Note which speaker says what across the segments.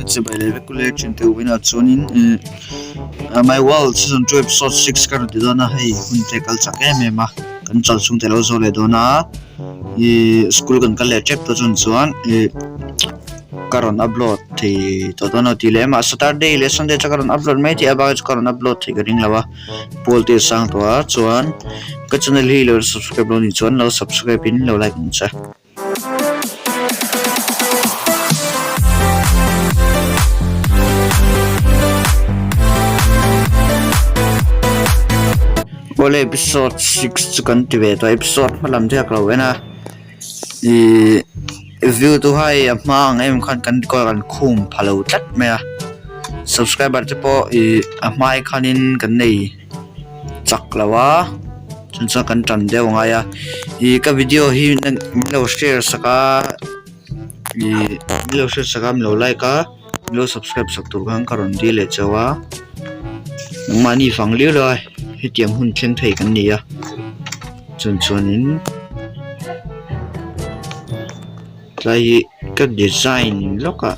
Speaker 1: se by level collection te wina chunin my world season 2 episode 6 kar de dona hei hun te kal chak em ma kan chal chung te lo zo le dona school kan kal le chep to chuan karon upload thì to to no ti le ma Saturday le Sunday cha karon upload mai ti aba karon upload thì garing lawa pol te sang to a chuan ka channel hi lo subscribe lo ni chuan lo subscribe in lo like in cha Boleh episode 6 chukan ti ve to episode malam jak lo na view tu hai amang em kan kan khum phalo tat me subscriber te po amai khanin kan nei chak lawa chuncha kan tan de nga ya ka video hi lo share saka lo like ka lo subscribe sak tu kan karon di le chawa mani phang liu lo hitiam hun thleng thei kan ni ya chunin lai ka design loka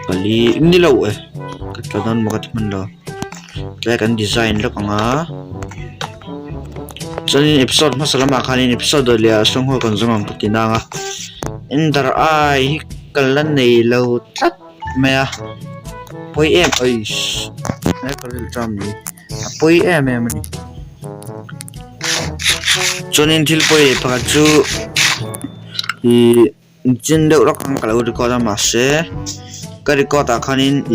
Speaker 1: pali ni lo ka tadon mo kat man lo lai kan design lok nga chunin episode masalama khanin episode lia song ho kan zongam patina nga indar ai kalan nei lo tat me poi em oi na ko drum ni poi em ni chunin thil poi pakchu jin de rak ang kalau record ma se ka record ta khanin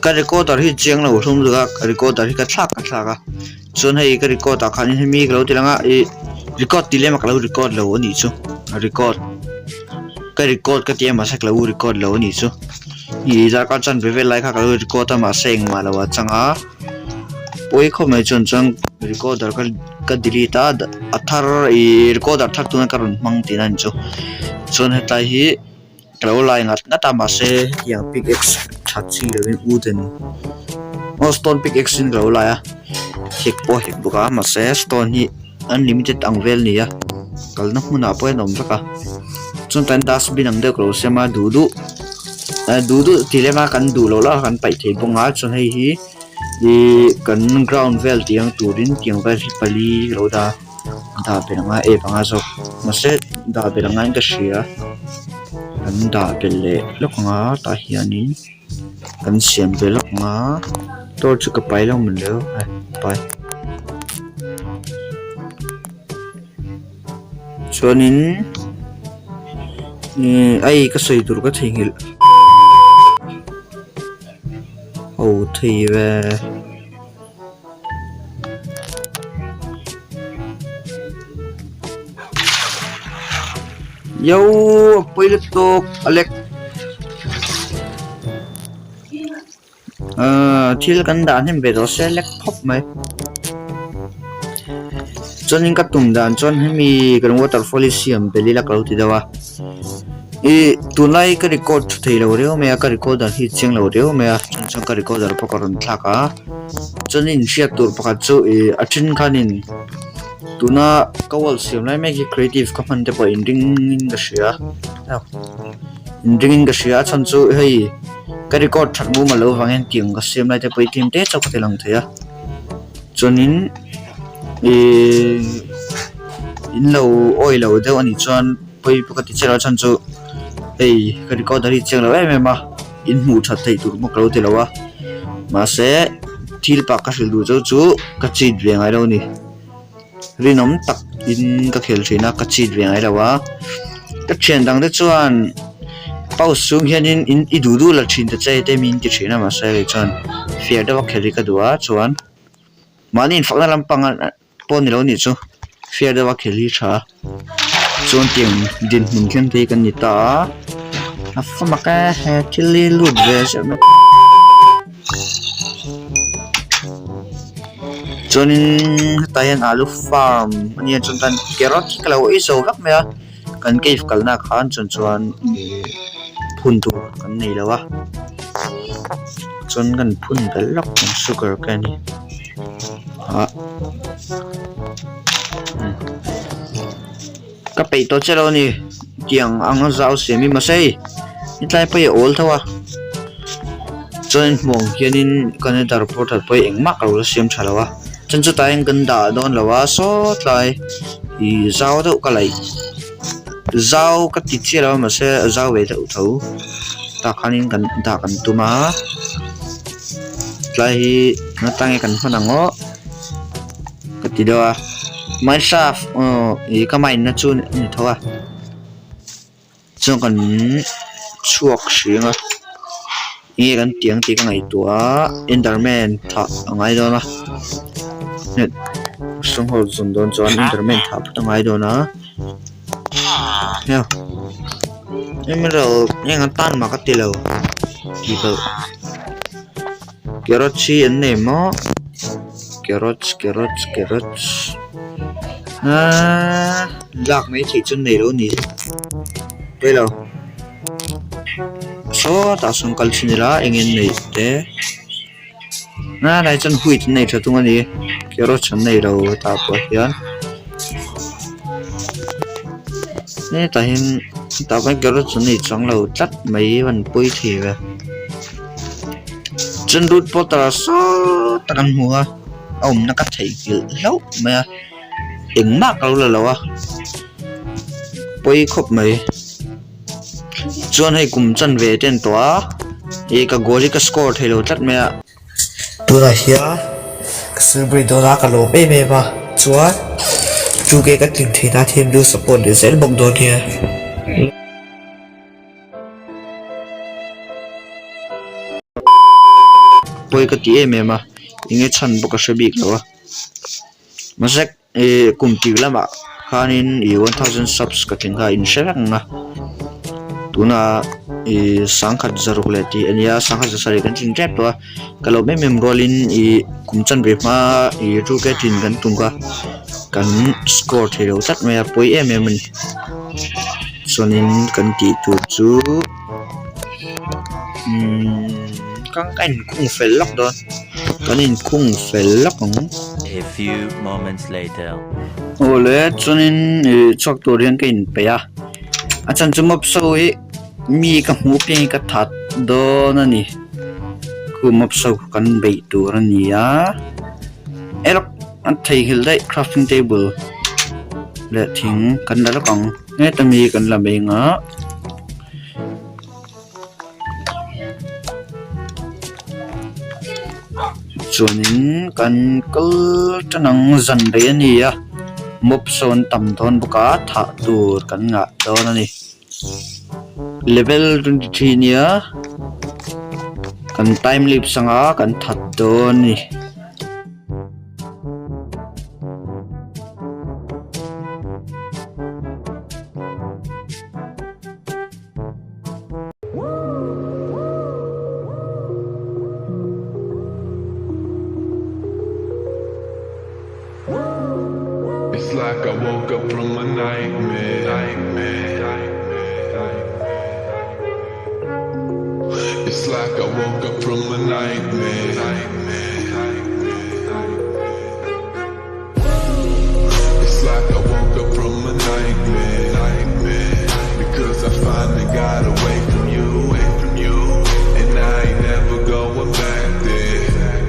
Speaker 1: ka recorder hi cheng lo thum ga recorder hi ka thak ka chun hei ka record ta khanin mi lo tilanga record tile ma kalau record lo ni chu record ka tie ma sak lo record lo ni chu jar ka chan ve lai ka kalau record ta ma seng ma lo changa poi kho mai chon chang recorder ka delete athar recorder thar tu na karon mang tinan chu chon hetai hi kalau lai ngat ma se yang pickaxe thatchi lewin uden stone pickaxe in lo la ya hek buka ma se stone hi unlimited angvel ni ya kalna huna po nom saka chon tan dustbin ang de ko sema dudu tilema kan du lo la kan pai thei bonga chon hei hi kan ground vel tiang turin tiang vai pali lo da belanga panga so mase da belanga ka shia kan da belle lokanga ta hianin kan siam be lokanga tor chu ka pai lo mun lo pai chonin ai ka soi tur ka thingil thì về yo piloto Alex thil kan dan hem be do select pop mai chonin ka tum dan chon hemi kan waterfall siam belila kauti dawa tunai ka record thei lo reu me ka recorder hi cheng lo reu me chang ka recorder pakaron thlaka chonin sia tur pakha chu athin khanin tuna kawal siam lai me ki creative ka man te po ending ga sia chan chu hei ka record thak mu ma lo wangen tiang ka siam lai te po tim te chok te lang thaya chonin in lo oi lo de ani chuan poi pakati chera chan chu ei ka recorder hi cheng lo ma in mu tha thei tur mo kalo te lawa ma se thil pa ka hril du chu ka chit ve ngai lo ni rinom tak in ka khel thina ka chit ve ngai lawa ka chen dang de chuan pau sung hianin in I du la thin te chei te min ti thina ma se chuan fear da kheli ka duwa chuan manin fakna lampang pon ni lo ni chu fear da kheli tha chuan tiang din min khen te kan ni ta afamaka chili lut ve chonin tayan alu farm ani chon tan carrot kalo iso lak me kan cave kalna khan chuan phun tu kan nei lawa chon kan phun bel lak sugar kani ka pei to chelo ni tiang ang zau se mi ma sei ít lại bây ổn thôi à cho nên mong hiền in cái này dar report thật bây em mắc rồi xem trả lâu à chân cho tay anh gần đã đón lâu à số lại thì giao đâu cái này giao cái tít chia đâu mà sẽ giao về đâu thấu ta khăn in gần ta gần tu má lại nó tăng cái phần nào ngó cái gì đâu à miinecraft ý cái máy nó chun thôi à trong cần chuộc xíu à nghe cái tiếng thì cái ngày tuổi Enderman thọ ở ngay đó mà nên sống hoạt dùng đòn cho Enderman thọ ở ngay đó nữa nha nhưng mà rồi nghe ngắn tan mà cái tiền lâu gitu carrot chi anh này mà carrot lạc mấy chỉ chân này đâu nhỉ đây là số ta xuống cal xin ra anh em này thế này chân hui chân này cho tung anh đi carrot chân này đâu ta có hiện này ta hiện ta phải carrot chân này trong lâu chắc mấy phần bôi thì về chân rút bỏ ta số ta đang mua ông nó cắt thấy lâu mà đừng mắc lâu là lâu à bôi khóc mày chọn hay cùng chân về trên tòa cái goal cái score thay lâu chắc mày tôi là here cái sự bị đó là cái lỗ bê bê ba chọn chú cái team thì ta thêm đưa support để dễ bóng đồn kia bôi cái tí em mà nghe chân bốc cái bị rồi mà sẽ cùng tiêu là mà khan in 1000 subs cái tiếng Anh sẽ rằng tu na sang khát zaru le ti ania sang khát sari kan tin trap to kalau mem rolin kum chan be ma ru ke tin kan tunga kan score thero chat me poi em sonin kan ti tu chu kang kan khung fel lok don kanin khung fel lok
Speaker 2: a few moments later
Speaker 1: ole sonin chok to rian kain pe ya achan chumop so mi ka mu pe ka that do na ni kumop so kan be tu ran ni ya elok an thei hil dai crafting table le thing kan da kong ne ta mi kan la be nga chunin kan kal chanang zan de ni ya mop son tam thon buka tha tur kan nga do na ni level 23 nia kan time leap sanga kan that do ni
Speaker 3: It's like I woke up from a nightmare. It's like I woke up from a nightmare. It's like I woke up from a nightmare. Because I finally got away from you. And I ain't never going back there.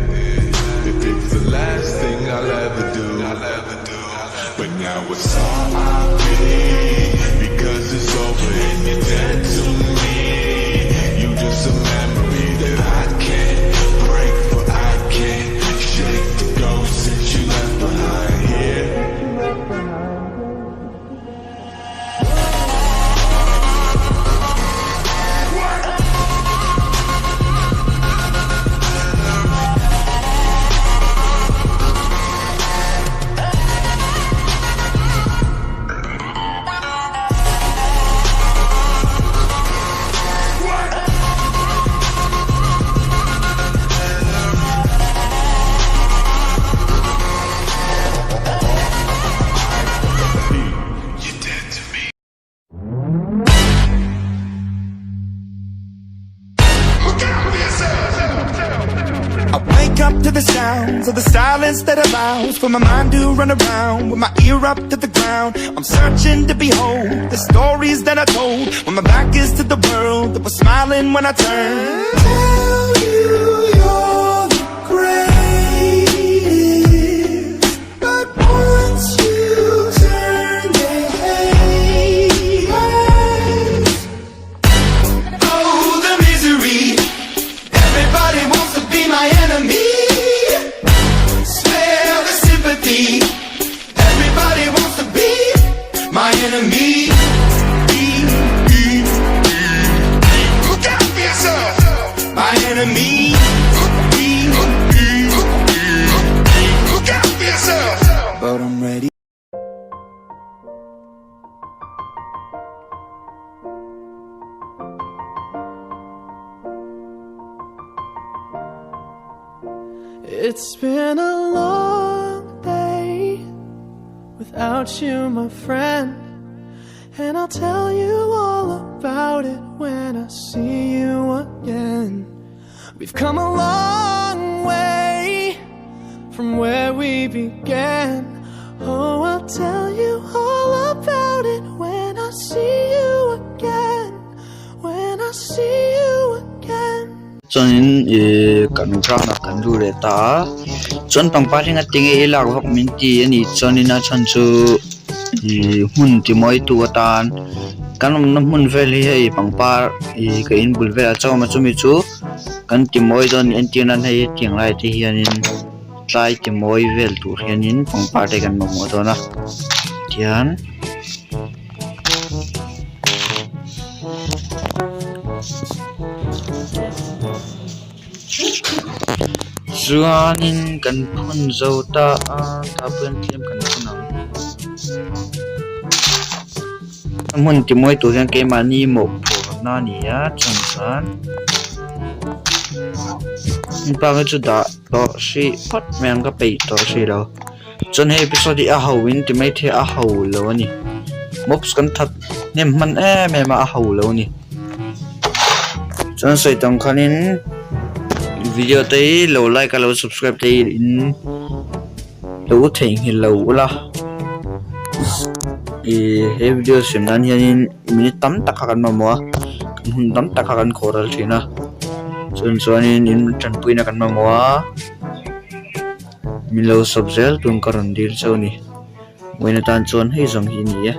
Speaker 3: If it's the last thing I'll ever do. But now it's all I be, because it's over and you're dead to me. You just a memory that I can't break, but I can't
Speaker 4: wake up to the sounds of the silence that allows for my mind to run around with my ear up to the ground. I'm searching to behold the stories that I told when my back is to the world that was smiling when I turned. Tell you you're the greatest, but once you turn they hate us. Oh, the misery. Everybody wants to be my enemy. Spare the sympathy. Everybody wants to be my enemy. Look out for yourself. My enemy. Look out for yourself. But I'm ready.
Speaker 5: It's been a long day without you, my friend, and I'll tell you all about it when I see you again. We've come a long way from where we began. Oh, I'll tell you all about it when I see you again. When I see you again.
Speaker 1: Chuanin kan rana kan ru le ta chuan pangpar hinga tinge ilak vak min ti ani chuanin a chan chu hun ti moi tu atan kan na mun vel hi hei pangpar ka in bul vel a chawma chumi chu kan ti moi don en ti nan hei tiang lai ti hianin tlai ti moi vel tur hianin pangpar te kan mo dona tian chuanin kan phun zo ta ta pen tlim kan phunang mun ti moi tu hian ke mani mo phur na ni a changsan pa ga chu da to si pat men ka pe to si lo chon he episode a hawin ti mai the a haw lo ni mops kan that nem man me ma a haw lo ni chon sei tong khanin video tay lo like lo subscribe tay in lo theng hi lo la he video sim nan hianin minute tam tak kan ma mo hun tam tak kan khoral thina chuanin in tran puina kan ma mo mi lo subscribe tung karon dil choni moina tan chon hei jong hi ni ya